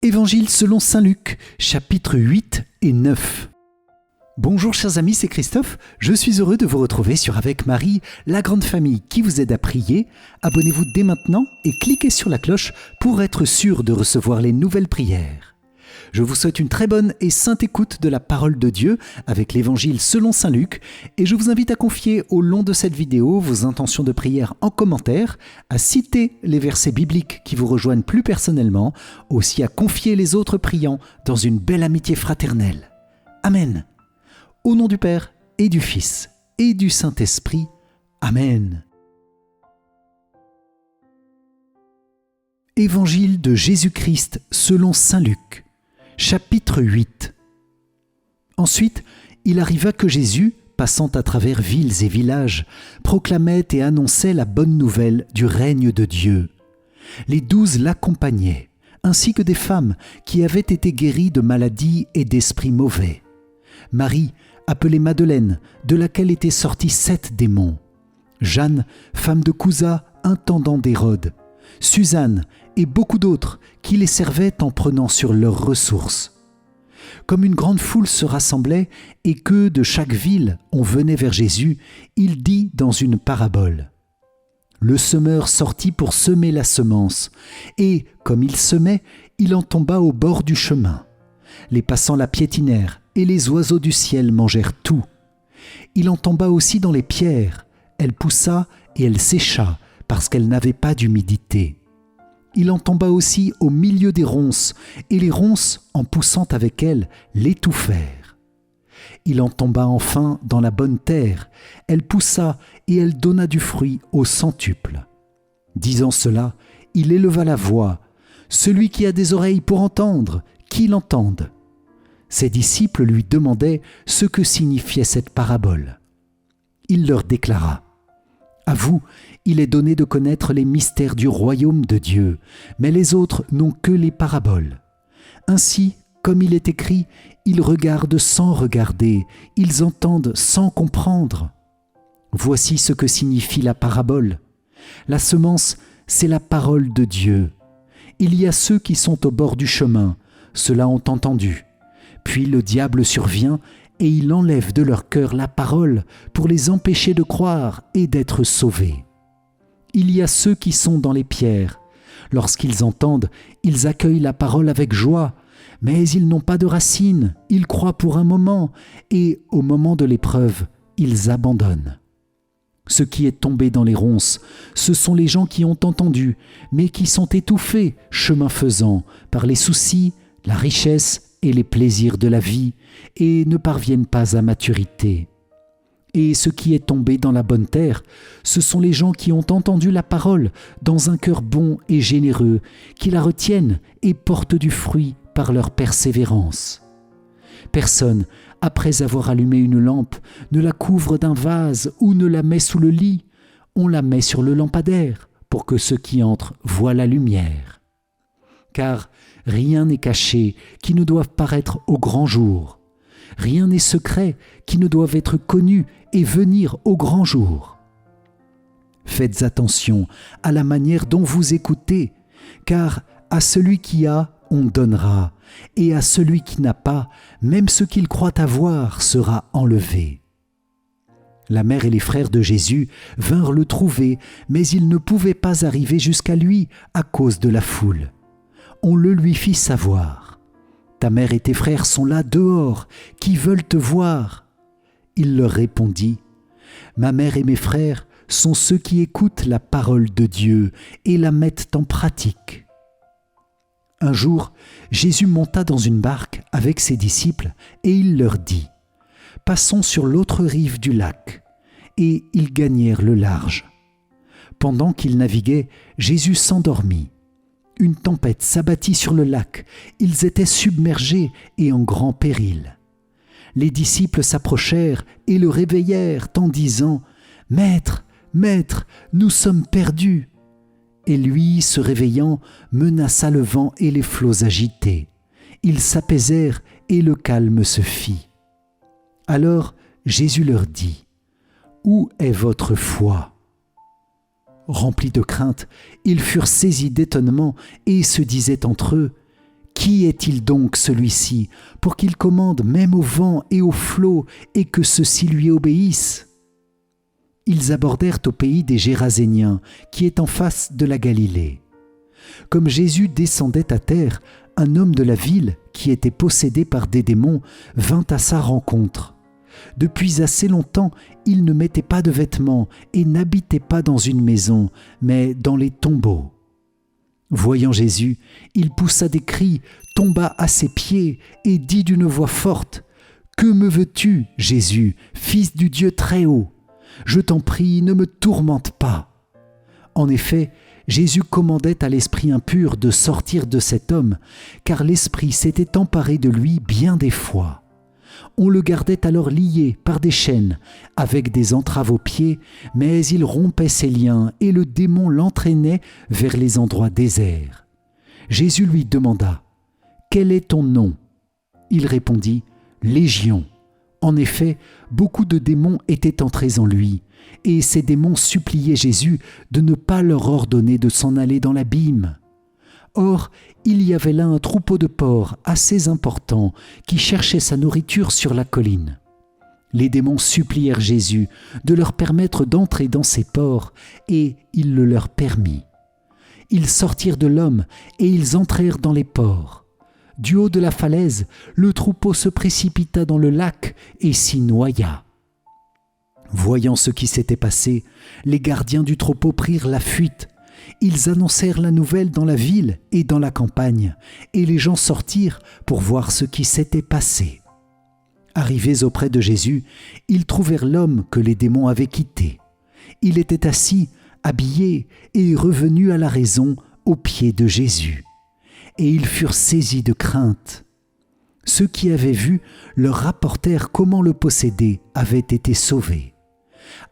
Évangile selon saint Luc, chapitres 8 et 9. Bonjour chers amis, c'est Christophe. Je suis heureux de vous retrouver sur Avec Marie, la grande famille qui vous aide à prier. Abonnez-vous dès maintenant et cliquez sur la cloche pour être sûr de recevoir les nouvelles prières. Je vous souhaite une très bonne et sainte écoute de la parole de Dieu avec l'Évangile selon saint Luc et je vous invite à confier au long de cette vidéo vos intentions de prière en commentaire, à citer les versets bibliques qui vous rejoignent plus personnellement, aussi à confier les autres priants dans une belle amitié fraternelle. Amen. Au nom du Père et du Fils et du Saint-Esprit. Amen. Évangile de Jésus-Christ selon saint Luc. Chapitre 8. Ensuite, il arriva que Jésus, passant à travers villes et villages, proclamait et annonçait la bonne nouvelle du règne de Dieu. Les 12 l'accompagnaient, ainsi que des femmes qui avaient été guéries de maladies et d'esprits mauvais. Marie, appelée Madeleine, de laquelle étaient sortis 7 démons. Jeanne, femme de Cousa, intendant d'Hérode. Suzanne et beaucoup d'autres qui les servaient en prenant sur leurs ressources. Comme une grande foule se rassemblait et que de chaque ville on venait vers Jésus, il dit dans une parabole. Le semeur sortit pour semer la semence, et, comme il semait, il en tomba au bord du chemin. Les passants la piétinèrent, et les oiseaux du ciel mangèrent tout. Il en tomba aussi dans les pierres, elle poussa et elle sécha, parce qu'elle n'avait pas d'humidité. Il en tomba aussi au milieu des ronces, et les ronces, en poussant avec elle, l'étouffèrent. Il en tomba enfin dans la bonne terre, elle poussa et elle donna du fruit au centuple. Disant cela, il éleva la voix. Celui qui a des oreilles pour entendre, qu'il entende. Ses disciples lui demandaient ce que signifiait cette parabole. Il leur déclara. À vous, il est donné de connaître les mystères du royaume de Dieu, mais les autres n'ont que les paraboles. Ainsi, comme il est écrit, ils regardent sans regarder, ils entendent sans comprendre. Voici ce que signifie la parabole. La semence, c'est la parole de Dieu. Il y a ceux qui sont au bord du chemin, ceux-là ont entendu. Puis le diable survient et il enlève de leur cœur la parole pour les empêcher de croire et d'être sauvés. Il y a ceux qui sont dans les pierres. Lorsqu'ils entendent, ils accueillent la parole avec joie, mais ils n'ont pas de racines, ils croient pour un moment, et au moment de l'épreuve, ils abandonnent. Ce qui est tombé dans les ronces, ce sont les gens qui ont entendu, mais qui sont étouffés, chemin faisant, par les soucis, la richesse et les plaisirs de la vie, et ne parviennent pas à maturité. Et ce qui est tombé dans la bonne terre, ce sont les gens qui ont entendu la parole dans un cœur bon et généreux, qui la retiennent et portent du fruit par leur persévérance. Personne, après avoir allumé une lampe, ne la couvre d'un vase ou ne la met sous le lit. On la met sur le lampadaire pour que ceux qui entrent voient la lumière. Car rien n'est caché qui ne doive paraître au grand jour. Rien n'est secret qui ne doive être connu et venir au grand jour. Faites attention à la manière dont vous écoutez, car à celui qui a, on donnera, et à celui qui n'a pas, même ce qu'il croit avoir sera enlevé. La mère et les frères de Jésus vinrent le trouver, mais ils ne pouvaient pas arriver jusqu'à lui à cause de la foule. On le lui fit savoir. Ta mère et tes frères sont là dehors, qui veulent te voir. Il leur répondit, ma mère et mes frères sont ceux qui écoutent la parole de Dieu et la mettent en pratique. Un jour, Jésus monta dans une barque avec ses disciples et il leur dit, passons sur l'autre rive du lac. Et ils gagnèrent le large. Pendant qu'ils naviguaient, Jésus s'endormit. Une tempête s'abattit sur le lac, ils étaient submergés et en grand péril. Les disciples s'approchèrent et le réveillèrent en disant « Maître, Maître, nous sommes perdus !» Et lui, se réveillant, menaça le vent et les flots agités. Ils s'apaisèrent et le calme se fit. Alors Jésus leur dit « Où est votre foi ?» Remplis de crainte, ils furent saisis d'étonnement et se disaient entre eux Qui est-il donc celui-ci pour qu'il commande même au vent et aux flots et que ceux-ci lui obéissent ?» Ils abordèrent au pays des Géraséniens, qui est en face de la Galilée. Comme Jésus descendait à terre, un homme de la ville, qui était possédé par des démons, vint à sa rencontre. Depuis assez longtemps, il ne mettait pas de vêtements et n'habitait pas dans une maison, mais dans les tombeaux. Voyant Jésus, il poussa des cris, tomba à ses pieds et dit d'une voix forte : « Que me veux-tu, Jésus, fils du Dieu Très-Haut ? Je t'en prie, ne me tourmente pas. » En effet, Jésus commandait à l'esprit impur de sortir de cet homme, car l'esprit s'était emparé de lui bien des fois. On le gardait alors lié par des chaînes, avec des entraves aux pieds, mais il rompait ses liens et le démon l'entraînait vers les endroits déserts. Jésus lui demanda : « Quel est ton nom ?» Il répondit : « Légion. » En effet, beaucoup de démons étaient entrés en lui, et ces démons suppliaient Jésus de ne pas leur ordonner de s'en aller dans l'abîme. Or, il y avait là un troupeau de porcs assez important qui cherchait sa nourriture sur la colline. Les démons supplièrent Jésus de leur permettre d'entrer dans ces porcs, et il le leur permit. Ils sortirent de l'homme et ils entrèrent dans les porcs. Du haut de la falaise, le troupeau se précipita dans le lac et s'y noya. Voyant ce qui s'était passé, les gardiens du troupeau prirent la fuite. Ils annoncèrent la nouvelle dans la ville et dans la campagne, et les gens sortirent pour voir ce qui s'était passé. Arrivés auprès de Jésus, ils trouvèrent l'homme que les démons avaient quitté. Il était assis, habillé et revenu à la raison aux pieds de Jésus. Et ils furent saisis de crainte. Ceux qui avaient vu leur rapportèrent comment le possédé avait été sauvé.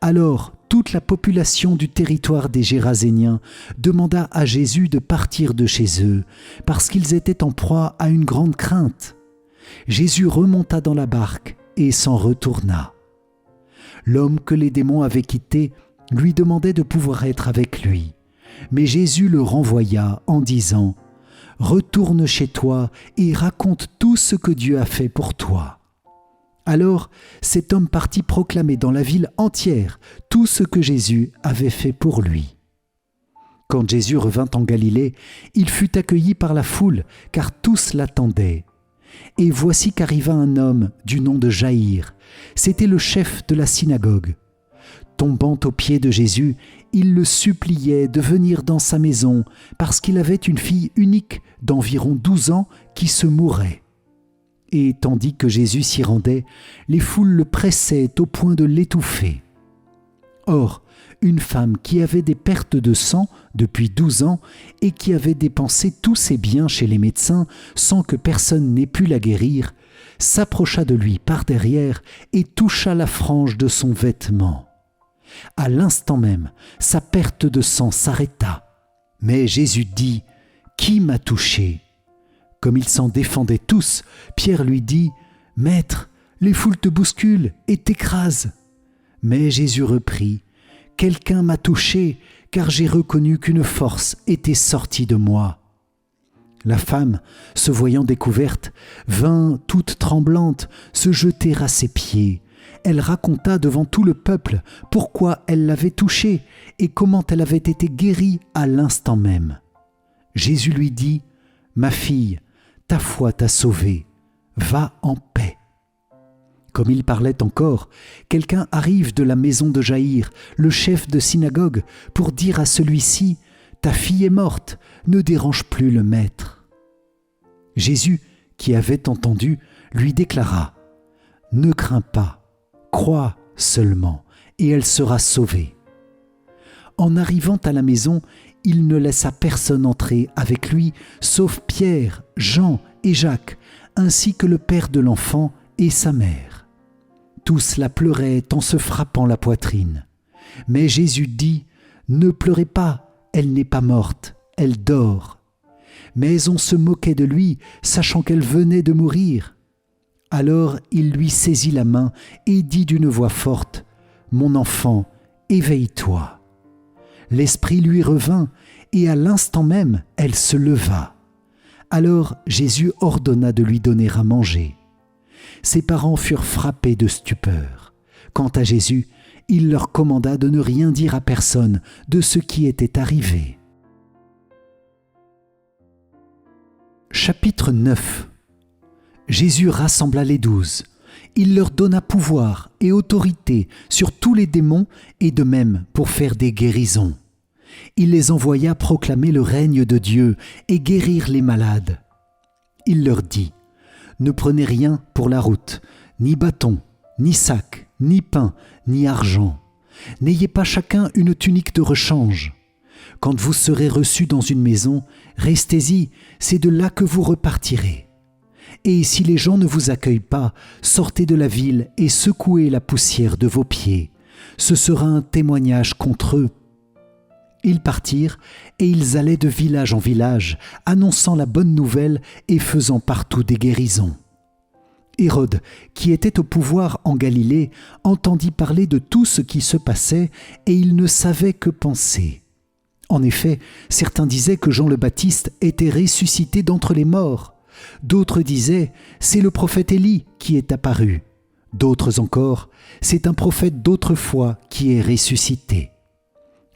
Alors toute la population du territoire des Géraséniens demanda à Jésus de partir de chez eux, parce qu'ils étaient en proie à une grande crainte. Jésus remonta dans la barque et s'en retourna. L'homme que les démons avaient quitté lui demandait de pouvoir être avec lui, mais Jésus le renvoya en disant : « Retourne chez toi et raconte tout ce que Dieu a fait pour toi. » Alors cet homme partit proclamer dans la ville entière tout ce que Jésus avait fait pour lui. Quand Jésus revint en Galilée, il fut accueilli par la foule, car tous l'attendaient. Et voici qu'arriva un homme du nom de Jaïr. C'était le chef de la synagogue. Tombant aux pieds de Jésus, il le suppliait de venir dans sa maison, parce qu'il avait une fille unique d'environ 12 ans qui se mourait. Et tandis que Jésus s'y rendait, les foules le pressaient au point de l'étouffer. Or, une femme qui avait des pertes de sang depuis 12 ans et qui avait dépensé tous ses biens chez les médecins sans que personne n'ait pu la guérir, s'approcha de lui par derrière et toucha la frange de son vêtement. À l'instant même, sa perte de sang s'arrêta. Mais Jésus dit : « Qui m'a touché ?» Comme ils s'en défendaient tous, Pierre lui dit : « Maître, les foules te bousculent et t'écrasent. » Mais Jésus reprit : « Quelqu'un m'a touché, car j'ai reconnu qu'une force était sortie de moi. » La femme, se voyant découverte, vint toute tremblante se jeter à ses pieds. Elle raconta devant tout le peuple pourquoi elle l'avait touché et comment elle avait été guérie à l'instant même. Jésus lui dit : « Ma fille, ta foi t'a sauvée, va en paix. » Comme il parlait encore, quelqu'un arrive de la maison de Jaïr, le chef de synagogue, pour dire à celui-ci : « Ta fille est morte, ne dérange plus le maître. » Jésus, qui avait entendu, lui déclara : « Ne crains pas, crois seulement, et elle sera sauvée. » En arrivant à la maison, il ne laissa personne entrer avec lui, sauf Pierre, Jean et Jacques, ainsi que le père de l'enfant et sa mère. Tous la pleuraient en se frappant la poitrine. Mais Jésus dit : « Ne pleurez pas, elle n'est pas morte, elle dort. » Mais on se moquait de lui, sachant qu'elle venait de mourir. Alors il lui saisit la main et dit d'une voix forte : « Mon enfant, éveille-toi. » L'esprit lui revint, et à l'instant même, elle se leva. Alors Jésus ordonna de lui donner à manger. Ses parents furent frappés de stupeur. Quant à Jésus, il leur commanda de ne rien dire à personne de ce qui était arrivé. Chapitre 9. Jésus rassembla les 12. Il leur donna pouvoir et autorité sur tous les démons et de même pour faire des guérisons. Il les envoya proclamer le règne de Dieu et guérir les malades. Il leur dit : ne prenez rien pour la route, ni bâton, ni sac, ni pain, ni argent. N'ayez pas chacun une tunique de rechange. Quand vous serez reçus dans une maison, restez-y, c'est de là que vous repartirez. Et si les gens ne vous accueillent pas, sortez de la ville et secouez la poussière de vos pieds. Ce sera un témoignage contre eux. Ils partirent et ils allaient de village en village, annonçant la bonne nouvelle et faisant partout des guérisons. Hérode, qui était au pouvoir en Galilée, entendit parler de tout ce qui se passait et il ne savait que penser. En effet, certains disaient que Jean le Baptiste était ressuscité d'entre les morts. D'autres disaient « c'est le prophète Élie qui est apparu ». D'autres encore « c'est un prophète d'autrefois qui est ressuscité ».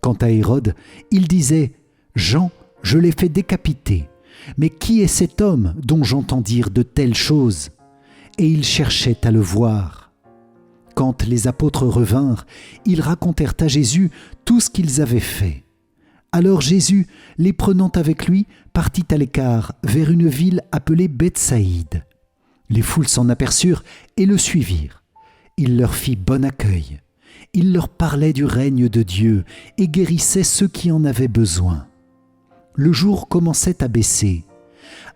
Quant à Hérode, il disait « Jean, je l'ai fait décapiter. Mais qui est cet homme dont j'entends dire de telles choses ?» Et il cherchait à le voir. Quand les apôtres revinrent, ils racontèrent à Jésus tout ce qu'ils avaient fait. Alors Jésus, les prenant avec lui, partit à l'écart vers une ville appelée Bethsaïde. Les foules s'en aperçurent et le suivirent. Il leur fit bon accueil. Il leur parlait du règne de Dieu et guérissait ceux qui en avaient besoin. Le jour commençait à baisser.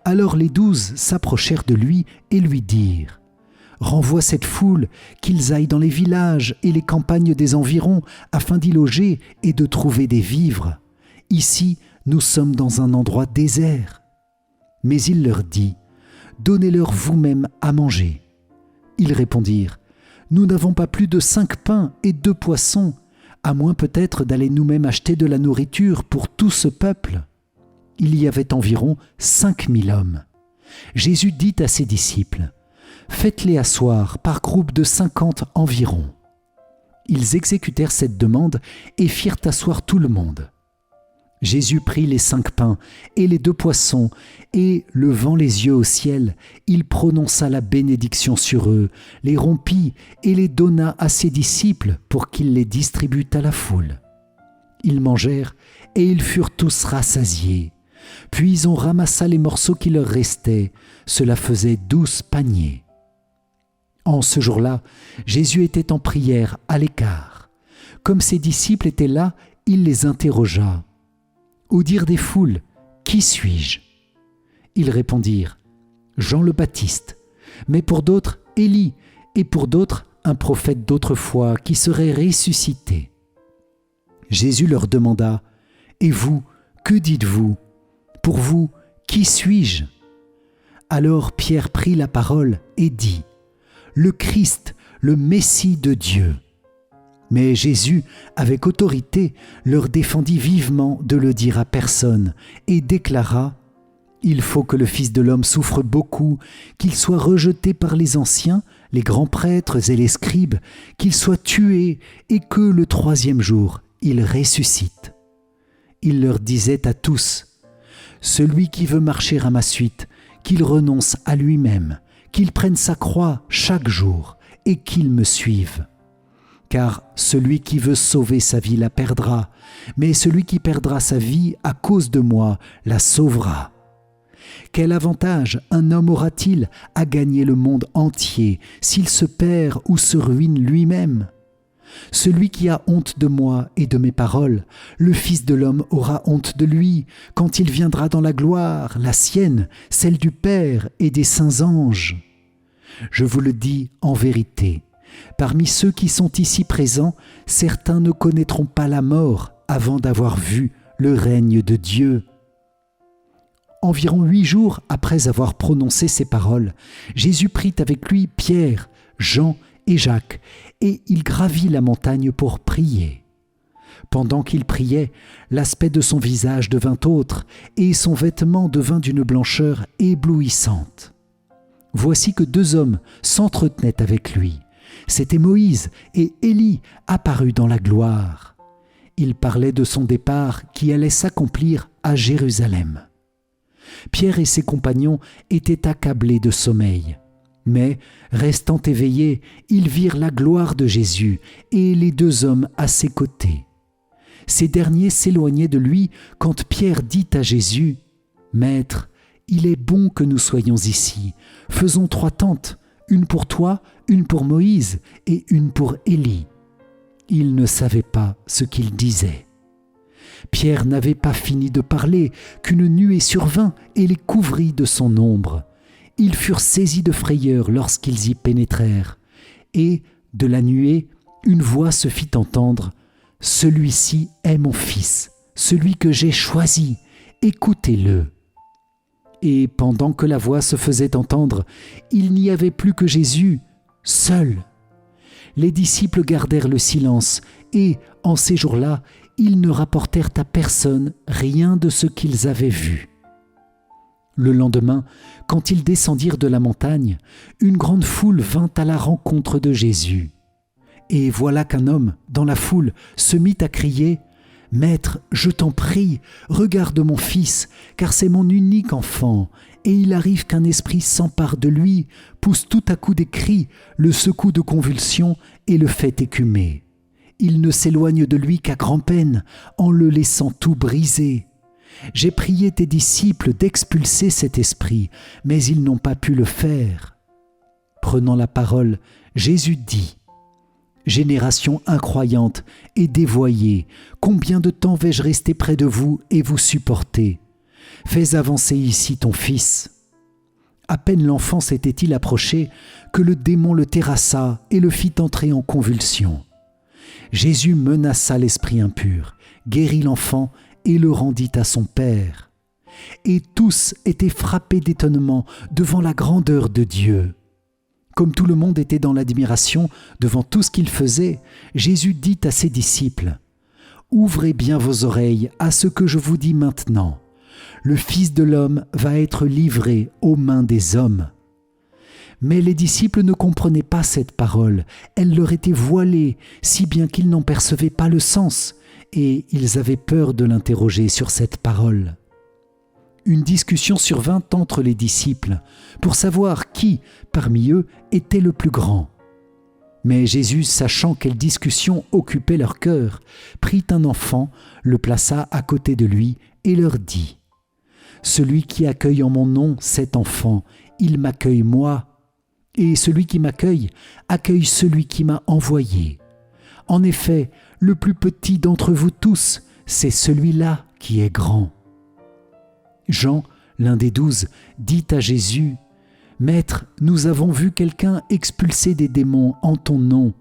Alors les 12 s'approchèrent de lui et lui dirent : « Renvoie cette foule, qu'ils aillent dans les villages et les campagnes des environs afin d'y loger et de trouver des vivres. Ici, nous sommes dans un endroit désert. » Mais il leur dit : « Donnez-leur vous-même à manger. » Ils répondirent : « Nous n'avons pas plus de 5 pains et 2 poissons, à moins peut-être d'aller nous-mêmes acheter de la nourriture pour tout ce peuple. » Il y avait environ 5000 hommes. Jésus dit à ses disciples : « Faites-les asseoir par groupe de 50 environ. » Ils exécutèrent cette demande et firent asseoir tout le monde. Jésus prit les 5 pains et les 2 poissons, et, levant les yeux au ciel, il prononça la bénédiction sur eux, les rompit et les donna à ses disciples pour qu'ils les distribuent à la foule. Ils mangèrent et ils furent tous rassasiés. Puis on ramassa les morceaux qui leur restaient, cela faisait 12 paniers. En ce jour-là, Jésus était en prière à l'écart. Comme ses disciples étaient là, il les interrogea. Au dire des foules, « Qui suis-je » Ils répondirent, « Jean le Baptiste », mais pour d'autres, « Élie », et pour d'autres, un prophète d'autrefois qui serait ressuscité. Jésus leur demanda, « Et vous, que dites-vous ? Pour vous, qui suis-je » Alors Pierre prit la parole et dit, « Le Christ, le Messie de Dieu. » Mais Jésus, avec autorité, leur défendit vivement de le dire à personne et déclara : « Il faut que le Fils de l'homme souffre beaucoup, qu'il soit rejeté par les anciens, les grands prêtres et les scribes, qu'il soit tué et que le 3e jour, il ressuscite. » Il leur disait à tous : « Celui qui veut marcher à ma suite, qu'il renonce à lui-même, qu'il prenne sa croix chaque jour et qu'il me suive. Car celui qui veut sauver sa vie la perdra, mais celui qui perdra sa vie à cause de moi la sauvera. Quel avantage un homme aura-t-il à gagner le monde entier s'il se perd ou se ruine lui-même ? Celui qui a honte de moi et de mes paroles, le Fils de l'homme aura honte de lui quand il viendra dans la gloire, la sienne, celle du Père et des saints anges. Je vous le dis en vérité, parmi ceux qui sont ici présents, certains ne connaîtront pas la mort avant d'avoir vu le règne de Dieu. » Environ 8 jours après avoir prononcé ces paroles, Jésus prit avec lui Pierre, Jean et Jacques, et il gravit la montagne pour prier. Pendant qu'il priait, l'aspect de son visage devint autre, et son vêtement devint d'une blancheur éblouissante. Voici que 2 hommes s'entretenaient avec lui. C'étaient Moïse et Élie apparus dans la gloire. Ils parlaient de son départ qui allait s'accomplir à Jérusalem. Pierre et ses compagnons étaient accablés de sommeil. Mais, restant éveillés, ils virent la gloire de Jésus et les 2 hommes à ses côtés. Ces derniers s'éloignaient de lui quand Pierre dit à Jésus : « Maître, il est bon que nous soyons ici. Faisons 3 tentes, une pour toi, une pour Moïse et une pour Élie. » Il ne savait pas ce qu'il disait. Pierre n'avait pas fini de parler qu'une nuée survint et les couvrit de son ombre. Ils furent saisis de frayeur lorsqu'ils y pénétrèrent. Et, de la nuée, une voix se fit entendre : « Celui-ci est mon Fils, celui que j'ai choisi, écoutez-le. » Et pendant que la voix se faisait entendre, il n'y avait plus que Jésus, seul. Les disciples gardèrent le silence et, en ces jours-là, ils ne rapportèrent à personne rien de ce qu'ils avaient vu. Le lendemain, quand ils descendirent de la montagne, une grande foule vint à la rencontre de Jésus. Et voilà qu'un homme, dans la foule, se mit à crier : « Maître, je t'en prie, regarde mon fils, car c'est mon unique enfant, et il arrive qu'un esprit s'empare de lui, pousse tout à coup des cris, le secoue de convulsions et le fait écumer. Il ne s'éloigne de lui qu'à grand-peine, en le laissant tout brisé. J'ai prié tes disciples d'expulser cet esprit, mais ils n'ont pas pu le faire. » Prenant la parole, Jésus dit : « Génération incroyante et dévoyée, combien de temps vais-je rester près de vous et vous supporter ? Fais avancer ici ton fils. » À peine l'enfant s'était-il approché que le démon le terrassa et le fit entrer en convulsion. Jésus menaça l'esprit impur, guérit l'enfant et le rendit à son père. Et tous étaient frappés d'étonnement devant la grandeur de Dieu. Comme tout le monde était dans l'admiration devant tout ce qu'il faisait, Jésus dit à ses disciples : « Ouvrez bien vos oreilles à ce que je vous dis maintenant. Le Fils de l'homme va être livré aux mains des hommes. » Mais les disciples ne comprenaient pas cette parole. Elle leur était voilée, si bien qu'ils n'en percevaient pas le sens, et ils avaient peur de l'interroger sur cette parole. Une discussion survint entre les disciples pour savoir qui, parmi eux, était le plus grand. Mais Jésus, sachant quelle discussion occupait leur cœur, prit un enfant, le plaça à côté de lui et leur dit : « Celui qui accueille en mon nom cet enfant, il m'accueille moi, et celui qui m'accueille accueille celui qui m'a envoyé. En effet, le plus petit d'entre vous tous, c'est celui-là qui est grand. » Jean, l'un des 12, dit à Jésus : « Maître, nous avons vu quelqu'un expulser des démons en ton nom.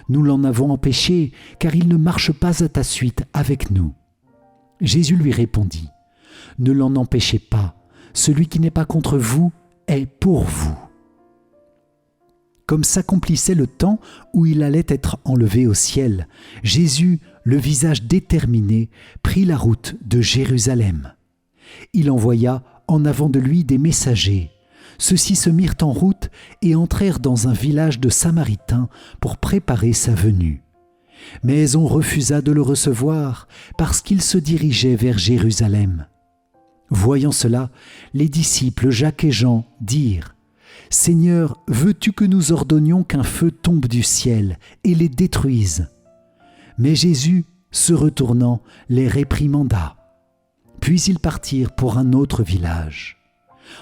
Nous l'en avons empêché, car il ne marche pas à ta suite avec nous. » Jésus lui répondit : « Ne l'en empêchez pas. Celui qui n'est pas contre vous est pour vous. » Comme s'accomplissait le temps où il allait être enlevé au ciel, Jésus, le visage déterminé, prit la route de Jérusalem. Il envoya en avant de lui des messagers. Ceux-ci se mirent en route et entrèrent dans un village de Samaritains pour préparer sa venue. Mais on refusa de le recevoir parce qu'il se dirigeait vers Jérusalem. Voyant cela, les disciples Jacques et Jean dirent : « Seigneur, veux-tu que nous ordonnions qu'un feu tombe du ciel et les détruise ? » Mais Jésus, se retournant, les réprimanda. Puis ils partirent pour un autre village.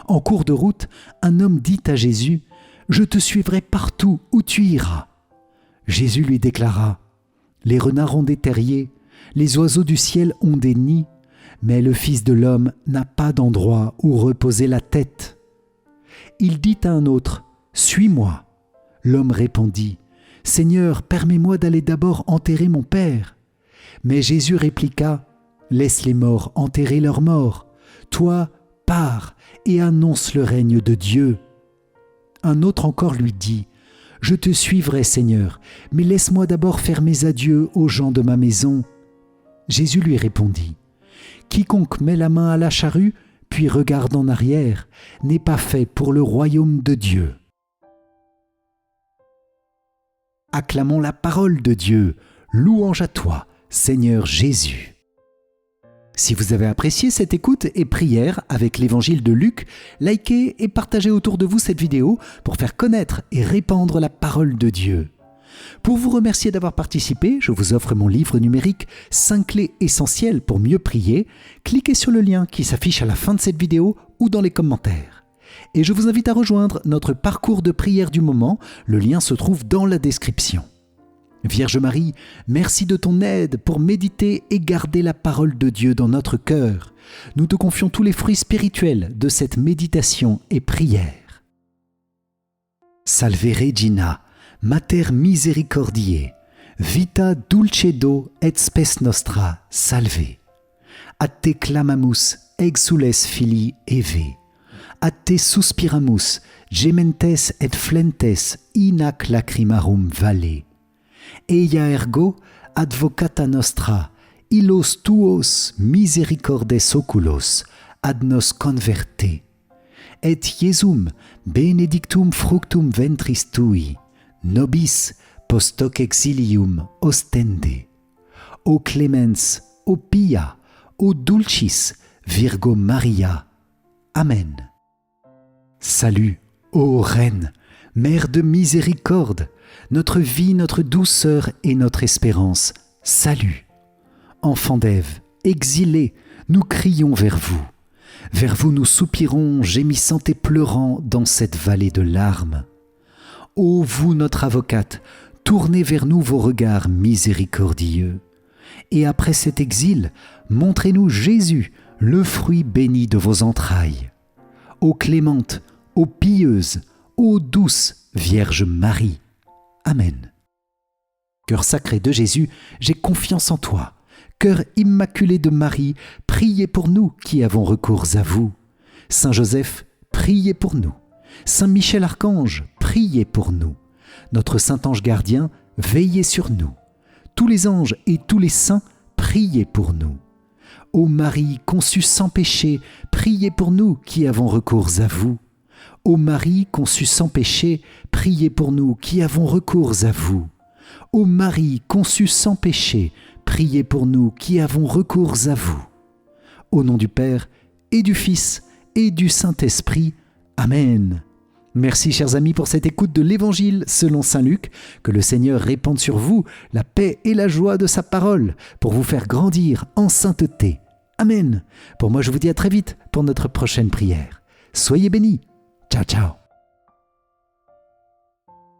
En cours de route, un homme dit à Jésus : « Je te suivrai partout où tu iras. » Jésus lui déclara : « Les renards ont des terriers, les oiseaux du ciel ont des nids, mais le Fils de l'homme n'a pas d'endroit où reposer la tête. » Il dit à un autre : « Suis-moi. » L'homme répondit : « Seigneur, permets-moi d'aller d'abord enterrer mon père. » Mais Jésus répliqua : « Laisse les morts enterrer leurs morts. Toi, pars et annonce le règne de Dieu. » Un autre encore lui dit : « Je te suivrai, Seigneur, mais laisse-moi d'abord faire mes adieux aux gens de ma maison. » Jésus lui répondit, « Quiconque met la main à la charrue, puis regarde en arrière, n'est pas fait pour le royaume de Dieu. » Acclamons la parole de Dieu. Louange à toi, Seigneur Jésus. Si vous avez apprécié cette écoute et prière avec l'évangile de Luc, likez et partagez autour de vous cette vidéo pour faire connaître et répandre la parole de Dieu. Pour vous remercier d'avoir participé, je vous offre mon livre numérique 5 clés essentielles pour mieux prier. Cliquez sur le lien qui s'affiche à la fin de cette vidéo ou dans les commentaires. Et je vous invite à rejoindre notre parcours de prière du moment. Le lien se trouve dans la description. Vierge Marie, merci de ton aide pour méditer et garder la parole de Dieu dans notre cœur. Nous te confions tous les fruits spirituels de cette méditation et prière. Salve Regina, Mater misericordiae, vita dulcedo et spes nostra, salve. Ad te clamamus, exules filii Eve. Ad te suspiramus, gementes et flentes in ac lacrimarum valle. Eia ergo, advocata nostra, illos tuos misericordes oculos, ad nos converte. Et Iesum benedictum fructum ventris tui, nobis post hoc exilium ostende. O clemens, o pia, o dulcis, Virgo Maria. Amen. Salut, ô Reine, Mère de miséricorde, notre vie, notre douceur et notre espérance. Salut. Enfants d'Ève, exilés, nous crions vers vous. Vers vous nous soupirons, gémissant et pleurant dans cette vallée de larmes. Ô vous, notre avocate, tournez vers nous vos regards miséricordieux. Et après cet exil, montrez-nous Jésus, le fruit béni de vos entrailles. Ô clémente, ô pieuse, ô douce Vierge Marie. Amen. Cœur sacré de Jésus, j'ai confiance en toi. Cœur immaculé de Marie, priez pour nous qui avons recours à vous. Saint Joseph, priez pour nous. Saint Michel Archange, priez pour nous. Notre Saint Ange Gardien, veillez sur nous. Tous les anges et tous les saints, priez pour nous. Ô Marie conçue sans péché, priez pour nous qui avons recours à vous. Ô Marie conçue sans péché, priez pour nous qui avons recours à vous. Ô Marie conçue sans péché, priez pour nous qui avons recours à vous. Au nom du Père et du Fils et du Saint-Esprit. Amen. Merci chers amis pour cette écoute de l'Évangile selon saint Luc. Que le Seigneur répande sur vous la paix et la joie de sa parole pour vous faire grandir en sainteté. Amen. Pour moi je vous dis à très vite pour notre prochaine prière. Soyez bénis. Ciao, ciao.